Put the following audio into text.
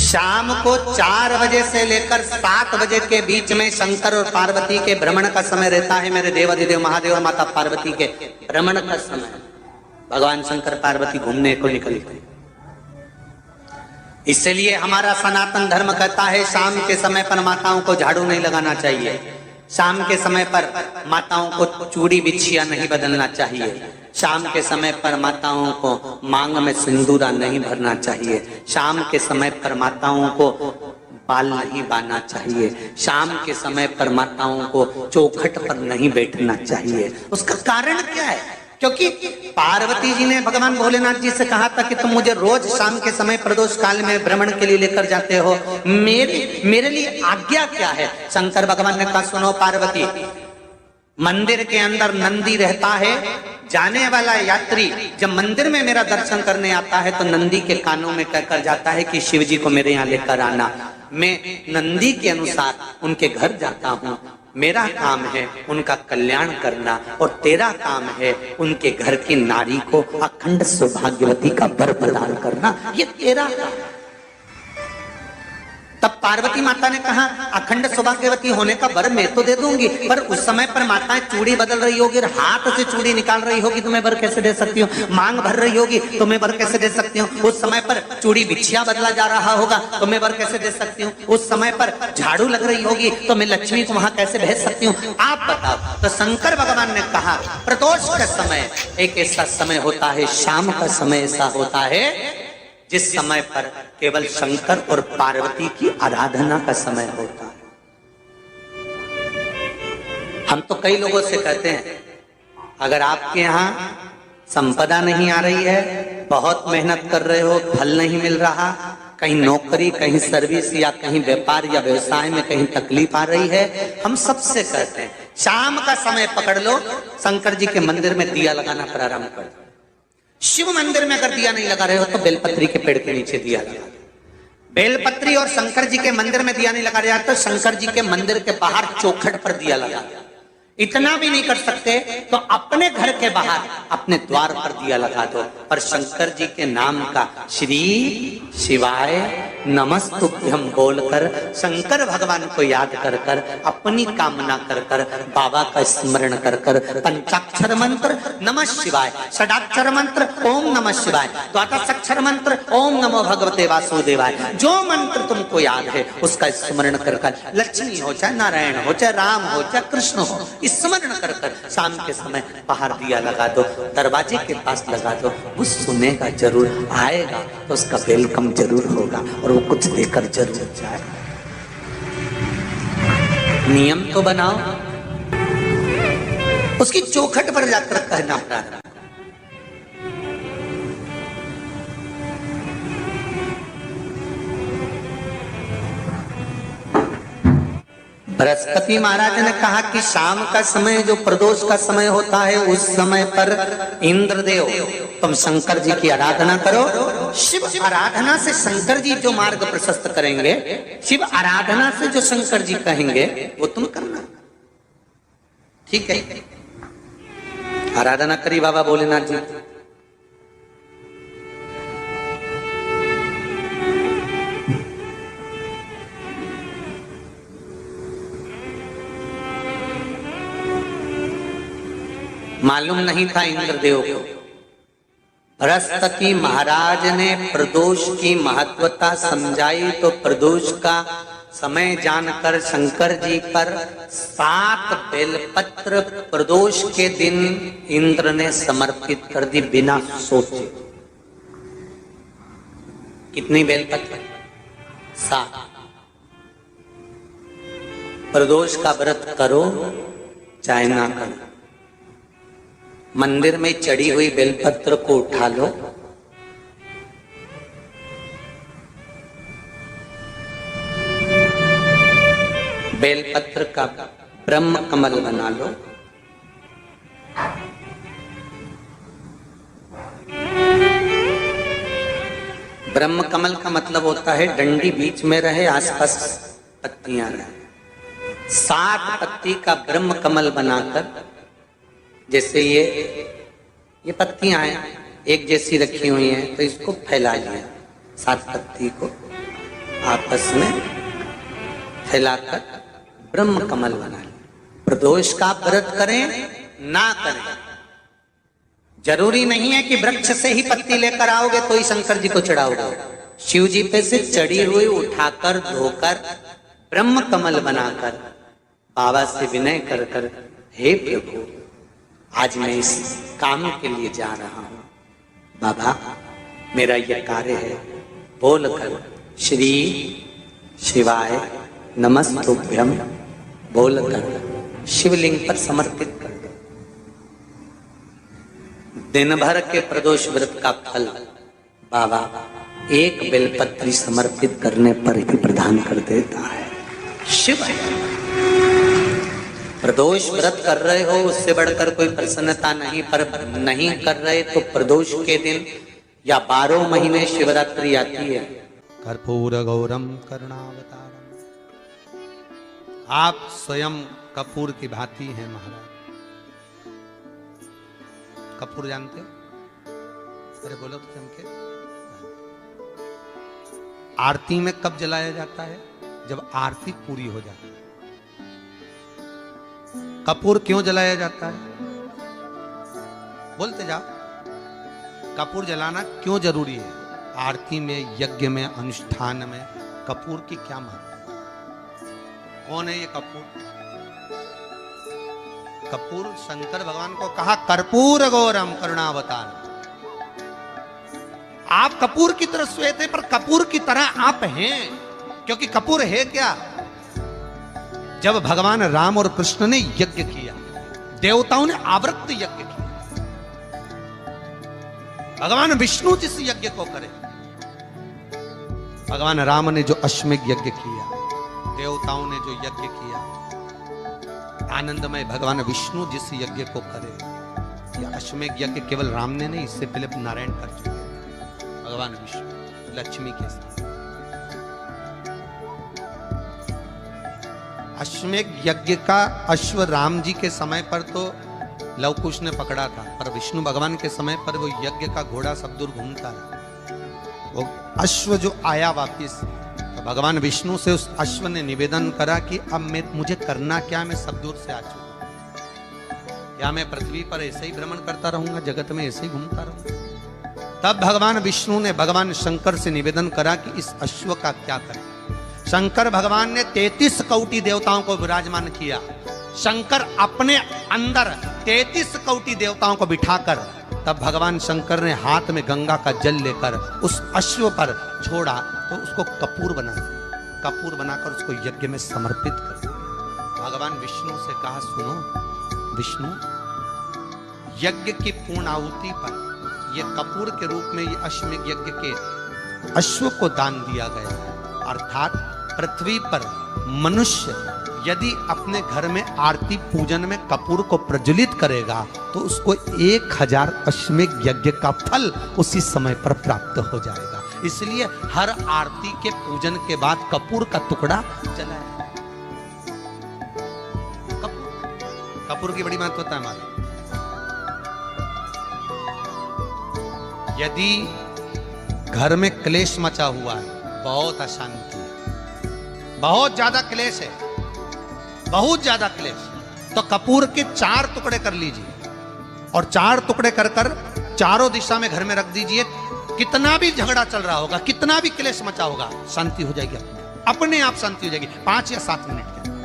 शाम को 4 बजे से लेकर 7 बजे के बीच में शंकर और पार्वती के भ्रमण का समय रहता है। मेरे देवाधिदेव महादेव और माता पार्वती के भ्रमण का समय, भगवान शंकर पार्वती घूमने को निकले। इसलिए हमारा सनातन धर्म कहता है शाम के समय पर माताओं को झाड़ू नहीं लगाना चाहिए, शाम के समय पर माताओं को चूड़ी बिछिया नहीं बदलना चाहिए, शाम के समय पर माताओं को मांग में सिंदूरा नहीं भरना चाहिए, शाम के समय पर माताओं को बाल नहीं बांधना चाहिए, शाम के समय पर माताओं को चौखट पर नहीं बैठना चाहिए। उसका कारण क्या है? क्योंकि पार्वती जी ने भगवान भोलेनाथ जी से कहा था कि तुम मुझे रोज शाम के समय प्रदोष काल में भ्रमण के लिए लेकर जाते हो, मेरे लिए आज्ञा क्या है? शंकर भगवान ने कहा सुनो पार्वती, मंदिर के अंदर नंदी रहता है, जाने वाला यात्री जब मंदिर में मेरा दर्शन करने आता है तो नंदी के कानों में कहकर जाता है कि शिव जी को मेरे यहाँ लेकर आना। मैं नंदी के अनुसार उनके घर जाता हूँ, मेरा काम है उनका कल्याण करना और तेरा काम है उनके घर की नारी को अखंड सौभाग्यवती का वर प्रदान करना, ये तेरा काम। तब पार्वती माता ने कहा अखंड सौभाग्यवती होने का वर मैं तो दे दूंगी, पर उस समय पर माताएं चूड़ी बदल रही होगी, हाथ से चूड़ी निकाल रही होगी तो मैं वर कैसे दे सकती हूँ? मांग भर रही होगी तो मैं वर कैसे दे सकती हूँ? उस समय पर चूड़ी बिछिया बदला जा रहा होगा तो मैं वर कैसे दे सकती हूँ? उस समय पर झाड़ू लग रही होगी तो मैं लक्ष्मी को वहां कैसे भेज सकती हूँ? आप बताओ। तो शंकर भगवान ने कहा प्रदोष का समय एक ऐसा समय होता है, शाम का समय ऐसा होता है जिस समय पर केवल शंकर और पार्वती की आराधना का समय होता है। हम तो कई लोगों से कहते हैं अगर आपके यहाँ संपदा नहीं आ रही है, बहुत मेहनत कर रहे हो, फल नहीं मिल रहा, कहीं नौकरी, कहीं सर्विस या कहीं व्यापार या व्यवसाय में कहीं तकलीफ आ रही है, हम सबसे कहते हैं शाम का समय पकड़ लो, शंकर जी के मंदिर में दिया लगाना प्रारंभ कर दो। शिव मंदिर में अगर दिया नहीं लगा रहे हो तो बेलपत्री के पेड़ के नीचे दिया लगा। बेलपत्री और शंकर जी के मंदिर में दिया नहीं लगा रहे तो शंकर जी के मंदिर के बाहर चौखट पर दिया लगा। इतना भी नहीं कर सकते तो अपने घर के बाहर अपने द्वार पर दिया लगा दो और शंकर जी के नाम का श्री शिवाय नमस्तुभ्यम बोलकर शंकर भगवान को याद कर कर अपनी कामना कर कर बाबा का स्मरण कर कर पंचाक्षर मंत्र नमः शिवाय, षडाक्षर मंत्र ओम नमः शिवाय, द्वादशाक्षर मंत्र ओम नमो भगवते वासुदेवाय, जो मंत्र तुमको याद है उसका स्मरण कर कर लक्ष्मी हो चाहे नारायण हो चाहे राम हो चाहे कृष्ण हो स्मरण कर कर शाम के समय बाहर दिया लगा दो, दरवाजे के पास लगा दो। वो सुनेगा जरूर, आएगा तो उसका वेलकम जरूर होगा और वो कुछ देकर जरूर जाएगा। नियम तो बनाओ, उसकी चौखट पर जाकर कहना प्रारंभ। बृहस्पति महाराज ने कहा कि शाम का समय जो प्रदोष का समय होता है उस समय पर इंद्रदेव तुम शंकर जी की आराधना करो। शिव आराधना से शंकर जी जो मार्ग प्रशस्त करेंगे, शिव आराधना से जो शंकर जी कहेंगे वो तुम करना, ठीक है? आराधना करी बाबा भोलेनाथ जी। मालूम नहीं था इंद्रदेव को। बृहस्पति महाराज ने प्रदोष की महत्वता समझाई तो प्रदोष का समय जानकर शंकर जी पर 7 बेलपत्र प्रदोष के दिन इंद्र ने समर्पित कर दी बिना सोचे। कितनी बेलपत्र? 7। प्रदोष का व्रत करो चाहे ना करो, मंदिर में चढ़ी हुई बेलपत्र को उठा लो, बेलपत्र का ब्रह्म कमल बना लो, ब्रह्म कमल का मतलब होता है डंडी बीच में रहे, आसपास पत्तियां रहे। 7 पत्ती का ब्रह्म कमल बनाकर, जैसे ये पत्तियां हैं एक जैसी रखी हुई हैं तो इसको फैला लिया 7 पत्ती को, आपस में फैलाकर ब्रह्म कमल बना लें। प्रदोष का व्रत करें ना करें, जरूरी नहीं है कि वृक्ष से ही पत्ती लेकर आओगे तो ही शंकर जी को चढ़ाओगे। शिव जी पे से चढ़ी हुई उठाकर धोकर ब्रह्म कमल बनाकर बाबा से विनय कर कर, हे प्रभु आज मैं इस काम के लिए जा रहा हूं, बाबा मेरा यह कार्य है, बोलकर श्री शिवाय नमस्तुभ्यम बोलकर शिवलिंग पर समर्पित कर दो। दिन भर के प्रदोष व्रत का फल बाबा एक बेलपत्री समर्पित करने पर ही प्रदान कर देता है। शिव है। प्रदोष व्रत कर रहे हो उससे बढ़कर कोई प्रसन्नता नहीं, पर नहीं कर रहे तो प्रदोष के दिन या 12 महीने शिवरात्रि आती है। कर्पूर गौरम करुणावतारम, आप स्वयं कपूर की भांति हैं महाराज। कपूर जानते हो? अरे बोलो तो चमके। आरती में कब जलाया जाता है? जब आरती पूरी हो जाती है। कपूर क्यों जलाया जाता है? बोलते जाओ। कपूर जलाना क्यों जरूरी है? आरती में, यज्ञ में, अनुष्ठान में कपूर की क्या महत्व है? कौन है ये कपूर? कपूर शंकर भगवान को कहा कर्पूर गौरम करुणावतार। आप कपूर की तरह श्वेत है, पर कपूर की तरह आप हैं, क्योंकि कपूर है क्या? जब भगवान राम और कृष्ण ने यज्ञ किया, देवताओं ने आवृत्त यज्ञ किया। भगवान विष्णु जिस यज्ञ को करे, भगवान राम ने जो अश्वमेध यज्ञ किया, देवताओं ने जो यज्ञ किया, आनंदमय भगवान विष्णु जिस यज्ञ को करे, यह अश्वमेध यज्ञ केवल राम ने नहीं, इससे पहले नारायण कर चुके थे। भगवान विष्णु लक्ष्मी के साथ अश्वमेध यज्ञ का अश्व राम जी के समय पर तो लवकुश ने पकड़ा था, पर विष्णु भगवान के समय पर वो यज्ञ का घोड़ा सब दूर घूमता है। वो अश्व जो आया वापिस, तो भगवान विष्णु से उस अश्व ने निवेदन करा कि अब मुझे करना क्या, मैं सब दूर से आ चुका, या मैं पृथ्वी पर ऐसे ही भ्रमण करता रहूंगा, जगत में ऐसे ही घूमता रहूंगा। तब भगवान विष्णु ने भगवान शंकर से निवेदन करा कि इस अश्व का क्या करें। शंकर भगवान ने 33 कोटि देवताओं को विराजमान किया। शंकर अपने अंदर 33 कोटि देवताओं को बिठाकर, तब भगवान शंकर ने हाथ में गंगा का जल लेकर उस अश्व पर छोड़ा, तो उसको कपूर बना दिया। कपूर बनाकर उसको यज्ञ में समर्पित कर दिया। भगवान विष्णु से कहा, सुनो विष्णु, यज्ञ की पूर्ण आहुति पर यह कपूर के रूप में ये अश्वमेध यज्ञ के अश्व को दान दिया गया। अर्थात पृथ्वी पर मनुष्य यदि अपने घर में आरती पूजन में कपूर को प्रज्वलित करेगा तो उसको 1000 अश्वमेध यज्ञ का फल उसी समय पर प्राप्त हो जाएगा। इसलिए हर आरती के पूजन के बाद कपूर का टुकड़ा जलाया। कपूर की बड़ी महत्वता है हमारी। यदि घर में क्लेश मचा हुआ है, बहुत अशांति है, बहुत ज्यादा क्लेश है, बहुत ज्यादा क्लेश, तो कपूर के 4 टुकड़े कर लीजिए और 4 टुकड़े कर कर चारों दिशा में घर में रख दीजिए। कितना भी झगड़ा चल रहा होगा, कितना भी क्लेश मचा होगा, शांति हो जाएगी, अपने आप शांति हो जाएगी 5 या 7 मिनट के।